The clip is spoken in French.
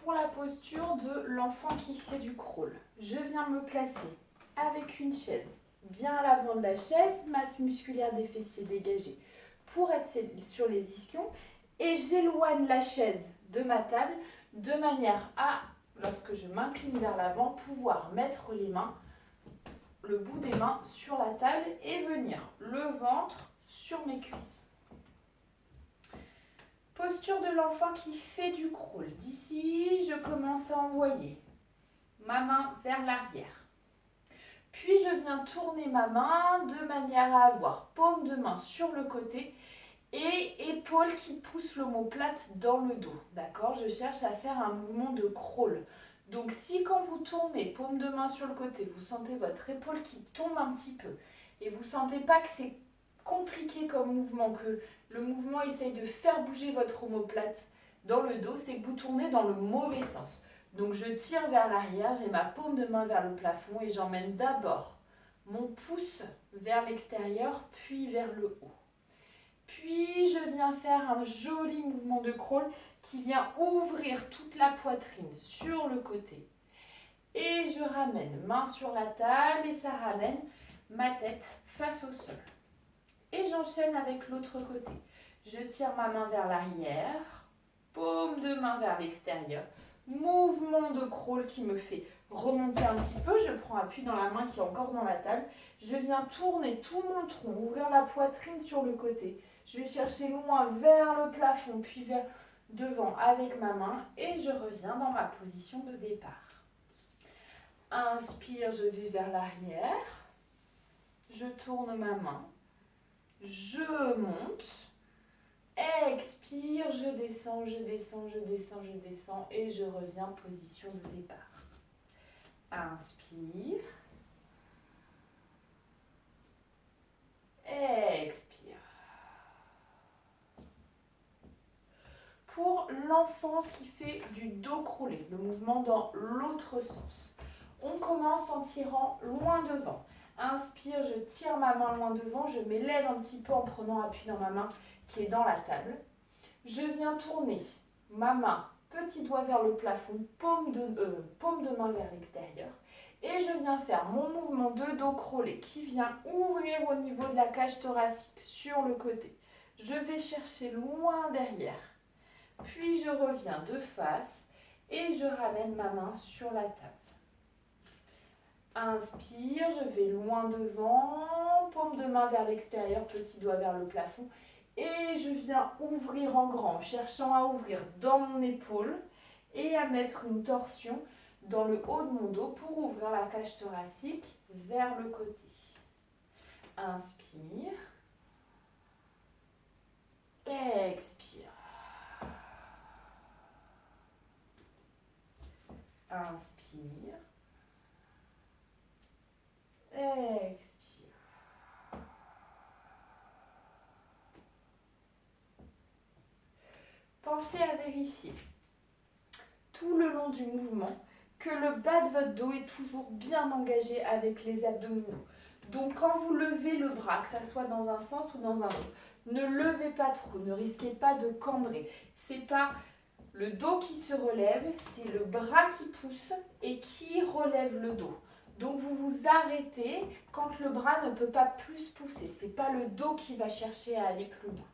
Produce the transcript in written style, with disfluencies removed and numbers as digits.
Pour la posture de l'enfant qui fait du crawl, je viens me placer avec une chaise bien à l'avant de la chaise, masse musculaire des fessiers dégagée pour être sur les ischions, et j'éloigne la chaise de ma table de manière à, lorsque je m'incline vers l'avant, pouvoir mettre les mains, le bout des mains sur la table et venir le ventre sur mes cuisses. Posture de l'enfant qui fait du crawl. D'ici, je commence à envoyer ma main vers l'arrière. Puis je viens tourner ma main de manière à avoir paume de main sur le côté et épaule qui pousse l'omoplate dans le dos. D'accord? Je cherche à faire un mouvement de crawl. Donc si quand vous tournez paume de main sur le côté, vous sentez votre épaule qui tombe un petit peu et vous ne sentez pas que c'est compliqué comme mouvement, que le mouvement essaye de faire bouger votre omoplate dans le dos, c'est que vous tournez dans le mauvais sens. Donc je tire vers l'arrière, j'ai ma paume de main vers le plafond et j'emmène d'abord mon pouce vers l'extérieur, puis vers le haut. Puis je viens faire un joli mouvement de crawl qui vient ouvrir toute la poitrine sur le côté. Et je ramène main sur la table et ça ramène ma tête face au sol. Et j'enchaîne avec l'autre côté. Je tire ma main vers l'arrière, paume de main vers l'extérieur. Mouvement de crawl qui me fait remonter un petit peu. Je prends appui dans la main qui est encore dans la table. Je viens tourner tout mon tronc, ouvrir la poitrine sur le côté. Je vais chercher loin vers le plafond, puis vers devant avec ma main. Et je reviens dans ma position de départ. Inspire, je vais vers l'arrière. Je tourne ma main. Je monte. Expire, je descends, je descends, je descends, je descends et je reviens position de départ. Inspire. Expire. Pour l'enfant qui fait du dos crawlé, le mouvement dans l'autre sens, on commence en tirant loin devant. Inspire, je tire ma main loin devant, je m'élève un petit peu en prenant appui dans ma main qui est dans la table. Je viens tourner ma main, petit doigt vers le plafond, paume de main vers l'extérieur. Et je viens faire mon mouvement de dos crawlé qui vient ouvrir au niveau de la cage thoracique sur le côté. Je vais chercher loin derrière. Puis je reviens de face et je ramène ma main sur la table. Inspire, je vais loin devant, paume de main vers l'extérieur, petit doigt vers le plafond. Et je viens ouvrir en grand, cherchant à ouvrir dans mon épaule et à mettre une torsion dans le haut de mon dos pour ouvrir la cage thoracique vers le côté. Inspire. Expire. Inspire. Expire. Pensez à vérifier tout le long du mouvement que le bas de votre dos est toujours bien engagé avec les abdominaux. Donc quand vous levez le bras, que ça soit dans un sens ou dans un autre, ne levez pas trop, ne risquez pas de cambrer. C'est pas le dos qui se relève, c'est le bras qui pousse et qui relève le dos. Donc vous vous arrêtez quand le bras ne peut pas plus pousser. C'est pas le dos qui va chercher à aller plus loin.